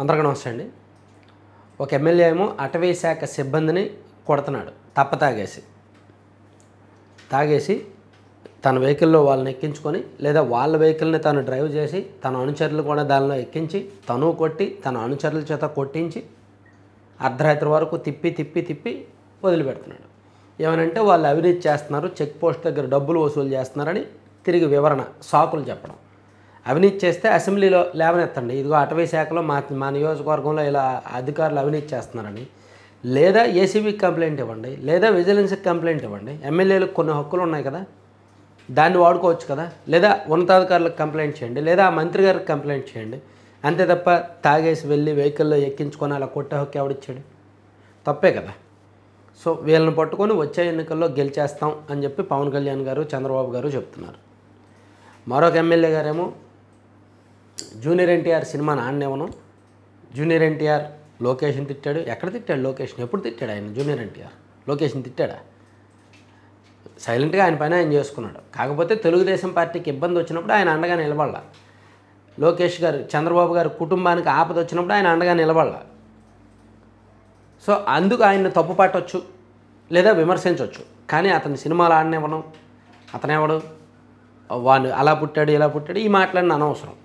అందరికీ నమస్తే అండి. ఒక ఎమ్మెల్యే ఏమో అటవీ శాఖ సిబ్బందిని కొడుతున్నాడు తాగేసి తన వెహికల్లో వాళ్ళని ఎక్కించుకొని లేదా వాళ్ళ వెహికల్ని తను డ్రైవ్ చేసి తన అనుచరులు కూడా దానిలో ఎక్కించి తను కొట్టి తన అనుచరుల చేత కొట్టించి అర్ధరాత్రి వరకు తిప్పి వదిలిపెడుతున్నాడు. ఏమనంటే వాళ్ళు అవినీతి చేస్తున్నారు, చెక్ పోస్ట్ దగ్గర డబ్బులు వసూలు చేస్తున్నారని తిరిగి వివరణ సాకులు చెప్పడం. అవినీతి చేస్తే అసెంబ్లీలో లేవనెత్తండి, ఇదిగో అటవీ శాఖలో మా నియోజకవర్గంలో ఇలా అధికారులు అవినీతి చేస్తున్నారని, లేదా ఏసీబీకి కంప్లైంట్ ఇవ్వండి, లేదా విజిలెన్స్కి కంప్లైంట్ ఇవ్వండి. ఎమ్మెల్యేలకు కొన్ని హక్కులు ఉన్నాయి కదా, దాన్ని వాడుకోవచ్చు కదా, లేదా ఉన్నతాధికారులకు కంప్లైంట్ చేయండి, లేదా ఆ మంత్రి గారికి కంప్లైంట్ చేయండి. అంతే తప్ప తాగేసి వెళ్ళి వెహికల్లో ఎక్కించుకొని అలా కొట్టే హక్కు ఎవడిచ్చాడు? తప్పే కదా. సో వీళ్ళని పట్టుకొని వచ్చే ఎన్నికల్లో గెలిచేస్తాం అని చెప్పి పవన్ కళ్యాణ్ గారు చంద్రబాబు గారు చెప్తున్నారు. మరొక ఎమ్మెల్యే గారేమో జూనియర్ ఎన్టీఆర్ సినిమాని ఆడనేమను, జూనియర్ ఎన్టీఆర్ లొకేషన్ తిట్టాడు. ఎక్కడ తిట్టాడు లొకేషన్? ఎప్పుడు తిట్టాడు ఆయన? జూనియర్ ఎన్టీఆర్ లొకేషన్ తిట్టాడా? సైలెంట్గా ఆయన పైన ఆయన చేసుకున్నాడు. కాకపోతే తెలుగుదేశం పార్టీకి ఇబ్బంది వచ్చినప్పుడు ఆయన అండగా నిలబడాల. లోకేష్ గారు చంద్రబాబు గారి కుటుంబానికి ఆపద వచ్చినప్పుడు ఆయన అండగా నిలబడాల. సో అందుకు ఆయన్ని తప్పు పట్టవచ్చు లేదా విమర్శించవచ్చు. కానీ అతని సినిమాలు ఆడనివ్వడం, అతనేవాడు వాడు అలా పుట్టాడు ఇలా పుట్టాడు ఈ మాట్లాడిన అనవసరం.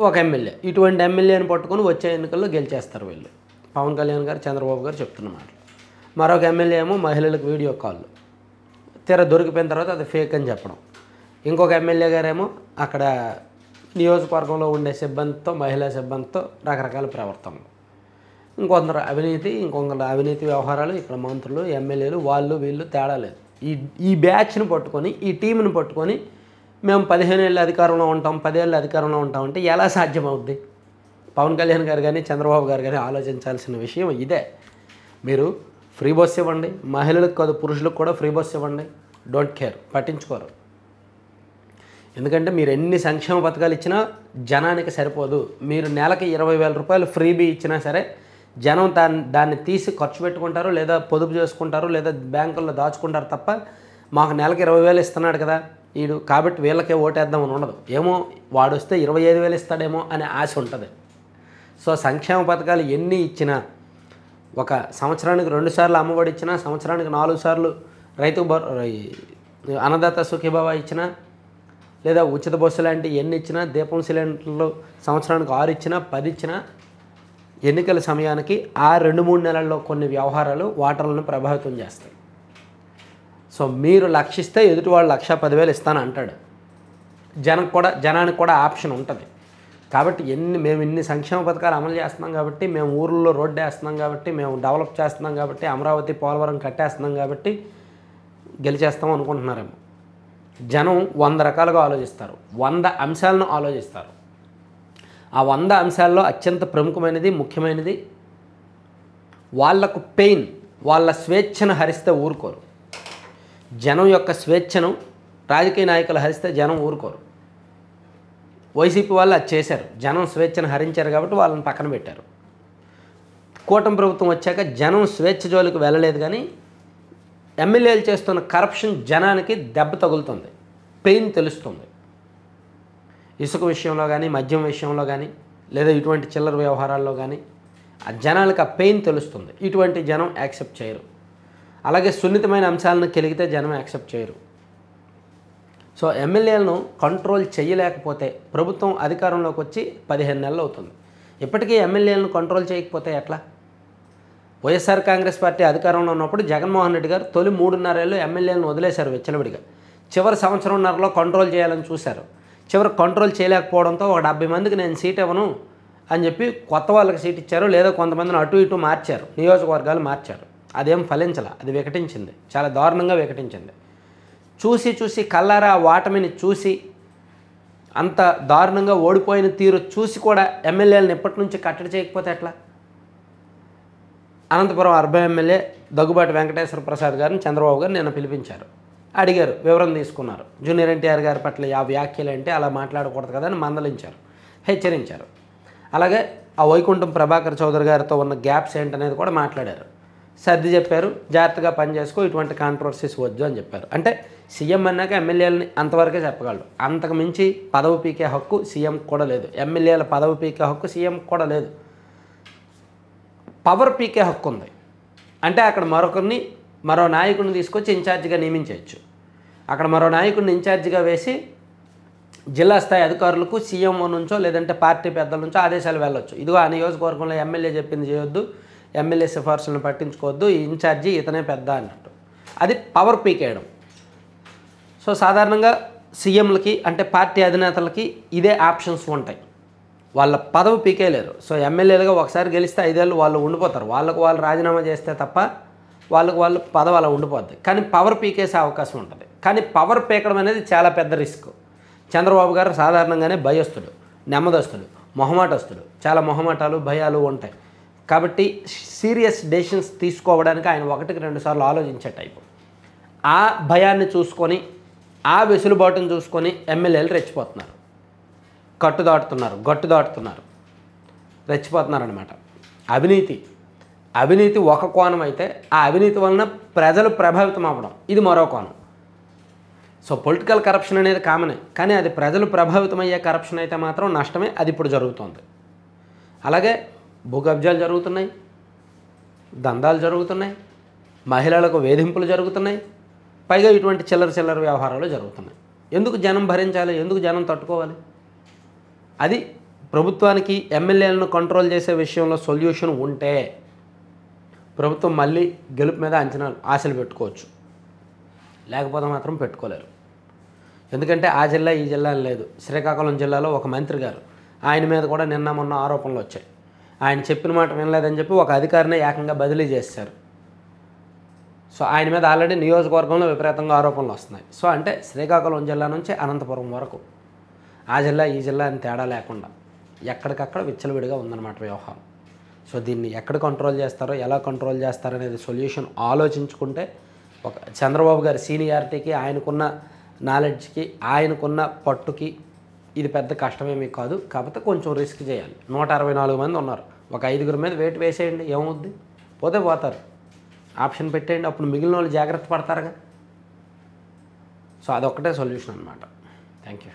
ఒక ఎమ్మెల్యే, ఇటువంటి ఎమ్మెల్యేని పట్టుకొని వచ్చే ఎన్నికల్లో గెలిచేస్తారు వీళ్ళు. పవన్ కళ్యాణ్ గారు చంద్రబాబు గారు చెప్తున్న మాటలు. మరొక ఎమ్మెల్యే ఏమో మహిళలకు వీడియో కాల్ తీరా దొరికిపోయిన తర్వాత అది ఫేక్ అని చెప్పడం. ఇంకొక ఎమ్మెల్యే గారేమో అక్కడ నియోజకవర్గంలో ఉండే సిబ్బందితో, మహిళా సిబ్బందితో రకరకాల ప్రవర్తనలు. ఇంకొందరు అవినీతి వ్యవహారాలు. ఇక్కడ మంత్రులు, ఎమ్మెల్యేలు, వాళ్ళు వీళ్ళు తేడా లేదు. ఈ బ్యాచ్ని పట్టుకొని, ఈ టీంని పట్టుకొని మేము 15 ఏళ్ళ అధికారంలో ఉంటాం, 10 ఏళ్ళ అధికారంలో ఉంటాం అంటే ఎలా సాధ్యమవుద్ది? పవన్ కళ్యాణ్ గారు కానీ చంద్రబాబు గారు కానీ ఆలోచించాల్సిన విషయం ఇదే. మీరు ఫ్రీ బస్ ఇవ్వండి, మహిళలకు కాదు పురుషులకు కూడా ఫ్రీ బస్ ఇవ్వండి, డోంట్ కేర్, పట్టించుకోరు. ఎందుకంటే మీరు ఎన్ని సంక్షేమ పథకాలు ఇచ్చినా జనానికి సరిపోదు. మీరు నెలకి 20,000 రూపాయలు ఫ్రీబీ ఇచ్చినా సరే జనం దాన్ని తీసి ఖర్చు పెట్టుకుంటారు, లేదా పొదుపు చేసుకుంటారు, లేదా బ్యాంకుల్లో దాచుకుంటారు తప్ప మాకు నెలకి 20,000 ఇస్తున్నాడు కదా వీడు కాబట్టి వీళ్ళకే ఓటేద్దామని ఉండదు. ఏమో వాడు వస్తే 25,000 ఇస్తాడేమో అనే ఆశ ఉంటుంది. సో సంక్షేమ పథకాలు ఎన్ని ఇచ్చినా, ఒక సంవత్సరానికి 2 సార్లు అమ్మఒడి ఇచ్చినా, సంవత్సరానికి 4 సార్లు రైతు అన్నదాత సుఖీభావ ఇచ్చినా, లేదా ఉచిత బస్సు లాంటివి ఎన్ని ఇచ్చినా, దీపం సిలిండర్లు సంవత్సరానికి 6 ఇచ్చినా 10 ఇచ్చినా, ఎన్నికల సమయానికి ఆ 2-3 నెలల్లో కొన్ని వ్యవహారాలు ఓటర్లను ప్రభావితం చేస్తాయి. సో మీరు లక్షిస్తే ఎదుటివాళ్ళు 1,10,000 ఇస్తాను అంటాడు. జనానికి కూడా ఆప్షన్ ఉంటుంది. కాబట్టి మేము ఇన్ని సంక్షేమ పథకాలు అమలు చేస్తున్నాం కాబట్టి, మేము ఊర్లలో రోడ్డు వేస్తున్నాం కాబట్టి, మేము డెవలప్ చేస్తున్నాం కాబట్టి, అమరావతి పోలవరం కట్టేస్తున్నాం కాబట్టి గెలిచేస్తాం అనుకుంటున్నారేమో. జనం 100 రకాలుగా ఆలోచిస్తారు, 100 అంశాలను ఆలోచిస్తారు. ఆ 100 అంశాల్లో అత్యంత ప్రముఖమైనది, ముఖ్యమైనది వాళ్లకు పెయిన్, వాళ్ళ స్వేచ్ఛను హరిస్తే ఊరుకోరు. జనం యొక్క స్వేచ్ఛను రాజకీయ నాయకులు హరిస్తే జనం ఊరుకోరు. వైసీపీ వాళ్ళు అది చేశారు, జనం స్వేచ్ఛను హరించారు కాబట్టి వాళ్ళని పక్కన పెట్టారు. కూటమి ప్రభుత్వం వచ్చాక జనం స్వేచ్ఛ జోలికి వెళ్ళలేదు, కానీ ఎమ్మెల్యేలు చేస్తున్న కరప్షన్ జనానికి దెబ్బ తగులుతుంది, పెయిన్ తెలుస్తుంది. ఇసుక విషయంలో కానీ, మద్యం విషయంలో కానీ, లేదా ఇటువంటి చిల్లర వ్యవహారాల్లో కానీ ఆ జనాలకు ఆ పెయిన్ తెలుస్తుంది. ఇటువంటి జనం యాక్సెప్ట్ చేయరు. అలాగే సున్నితమైన అంశాలను కెలిగితే జనం యాక్సెప్ట్ చేయరు. సో ఎమ్మెల్యేలను కంట్రోల్ చేయలేకపోతే, ప్రభుత్వం అధికారంలోకి వచ్చి 15 నెలలు అవుతుంది, ఇప్పటికీ ఎమ్మెల్యేలను కంట్రోల్ చేయకపోతే ఎట్లా? వైఎస్ఆర్ కాంగ్రెస్ పార్టీ అధికారంలో ఉన్నప్పుడు జగన్మోహన్ రెడ్డి గారు తొలి 3.5 ఏళ్ళు ఎమ్మెల్యేలను వదిలేశారు విచ్చలవిడిగా. చివరి సంవత్సరంన్నరలో కంట్రోల్ చేయాలని చూశారు. చివరికి కంట్రోల్ చేయలేకపోవడంతో ఒక 70 మందికి నేను సీట్ ఇవ్వను అని చెప్పి కొత్త వాళ్ళకి సీట్ ఇచ్చారు, లేదా కొంతమందిని అటు ఇటు మార్చారు, నియోజకవర్గాలు మార్చారు. అదేం ఫలించాల, అది వికటించింది, చాలా దారుణంగా వికటించింది. చూసి కల్లారా వాటమిని చూసి, అంత దారుణంగా ఓడిపోయిన తీరు చూసి కూడా ఎమ్మెల్యేలను ఎప్పటి నుంచి కట్టడి చేయకపోతే ఎట్లా? అనంతపురం అర్బన్ ఎమ్మెల్యే దగ్గుబాటి వెంకటేశ్వర ప్రసాద్ గారిని చంద్రబాబు గారు నిన్న పిలిపించారు, అడిగారు, వివరం తీసుకున్నారు. జూనియర్ ఎన్టీఆర్ గారి పట్ల ఆ వ్యాఖ్యలు అంటే అలా మాట్లాడకూడదు కదా అని మందలించారు, హెచ్చరించారు. అలాగే ఆ వైకుంఠం ప్రభాకర్ చౌదరి గారితో ఉన్న గ్యాప్స్ ఏంటనేది కూడా మాట్లాడారు, సర్ది చెప్పారు, జాగ్రత్తగా పనిచేసుకో, ఇటువంటి కాంట్రవర్సీస్ వద్దు అని చెప్పారు. అంటే సీఎం అన్నాక ఎమ్మెల్యేలని అంతవరకే చెప్పగలడు. అంతకు మించి పదవి పీకే హక్కు సీఎం కూడా లేదు. ఎమ్మెల్యేల పదవి పీకే హక్కు సీఎం కూడా లేదు. పవర్ పీకే హక్కు ఉంది. అంటే అక్కడ మరో నాయకుడిని తీసుకొచ్చి ఇన్ఛార్జిగా నియమించవచ్చు. అక్కడ మరో నాయకుడిని ఇన్ఛార్జిగా వేసి జిల్లా స్థాయి అధికారులకు సీఎంఓ నుంచో లేదంటే పార్టీ పెద్దల నుంచో ఆదేశాలు వెళ్ళొచ్చు. ఇదిగో ఆ నియోజకవర్గంలో ఎమ్మెల్యే చెప్పింది చేయొద్దు, ఎమ్మెల్యే సిఫార్సులను పట్టించుకోవద్దు, ఈ ఇన్ఛార్జి ఇతనే పెద్ద అన్నట్టు. అది పవర్ పీకేయడం. సో సాధారణంగా సీఎంలకి అంటే పార్టీ అధినేతలకి ఇదే ఆప్షన్స్ ఉంటాయి. వాళ్ళ పదవి పీకేయలేరు. సో ఎమ్మెల్యేలుగా ఒకసారి గెలిస్తే 5 ఏళ్ళు వాళ్ళు ఉండిపోతారు. వాళ్ళు రాజీనామా చేస్తే తప్ప వాళ్ళు పదవి అలా ఉండిపోద్ది. కానీ పవర్ పీకేసే అవకాశం ఉంటుంది. కానీ పవర్ పీకడం అనేది చాలా పెద్ద రిస్క్. చంద్రబాబు గారు సాధారణంగానే భయస్తుడు, నెమ్మదస్తుడు, మొహమాటస్తుడు. చాలా మొహమాటాలు, భయాలు ఉంటాయి. కాబట్టి సీరియస్ డెసిషన్స్ తీసుకోవడానికి ఆయన 1-2 సార్లు ఆలోచించే టైపు. ఆ భయాన్ని చూసుకొని, ఆ వెసులుబాటును చూసుకొని ఎమ్మెల్యేలు రెచ్చిపోతున్నారు, గట్టు దాటుతున్నారు, రెచ్చిపోతున్నారు అనమాట. అవినీతి ఒక కోణం అయితే, ఆ అవినీతి వలన ప్రజలు ప్రభావితం అవ్వడం ఇది మరో కోణం. సో పొలిటికల్ కరప్షన్ అనేది కామనే, కానీ అది ప్రజలు ప్రభావితం అయ్యే కరప్షన్ అయితే మాత్రం నష్టమే. అది ఇప్పుడు జరుగుతుంది. అలాగే భూ కబ్జాలు జరుగుతున్నాయి, దందాలు జరుగుతున్నాయి, మహిళలకు వేధింపులు జరుగుతున్నాయి, పైగా ఇటువంటి చిల్లర వ్యవహారాలు జరుగుతున్నాయి. ఎందుకు జనం భరించాలి? ఎందుకు జనం తట్టుకోవాలి? అది ప్రభుత్వానికి ఎమ్మెల్యేలను కంట్రోల్ చేసే విషయంలో సొల్యూషన్ ఉంటే ప్రభుత్వం మళ్ళీ గెలుపు మీద ఆశలు పెట్టుకోవచ్చు. లేకపోతే మాత్రం పెట్టుకోలేరు. ఎందుకంటే ఆ జిల్లా ఈ జిల్లా లేదు. శ్రీకాకుళం జిల్లాలో ఒక మంత్రి గారు, ఆయన మీద కూడా నిన్న మొన్న ఆరోపణలు వచ్చాయి. ఆయన చెప్పిన మాట వినలేదని చెప్పి ఒక అధికారిని ఏకంగా బదిలీ చేశారు. సో ఆయన మీద ఆల్రెడీ నియోజకవర్గంలో విపరీతంగా ఆరోపణలు వస్తున్నాయి. సో అంటే శ్రీకాకుళం జిల్లా నుంచి అనంతపురం వరకు ఆ జిల్లా ఈ జిల్లా అని తేడా లేకుండా ఎక్కడికక్కడ విచ్చలవిడిగా ఉందన్నమాట వ్యవహారం. సో దీన్ని ఎక్కడ కంట్రోల్ చేస్తారో, ఎలా కంట్రోల్ చేస్తారనేది సొల్యూషన్ ఆలోచించుకుంటే ఒక చంద్రబాబు గారి సీనియారిటీకి, ఆయనకున్న నాలెడ్జ్కి, ఆయనకున్న పట్టుకి ఇది పెద్ద కష్టమేమీ కాదు. కాకపోతే కొంచెం రిస్క్ చేయాలి. 164 మంది ఉన్నారు. ఒక 5గురి మీద వేటు వేసేయండి, ఏమవుద్ది? పోతారు. ఆప్షన్ పెట్టేయండి. అప్పుడు మిగిలిన వాళ్ళు జాగ్రత్త పడతారుగా. సో అదొక్కటే సొల్యూషన్ అనమాట. Thank you.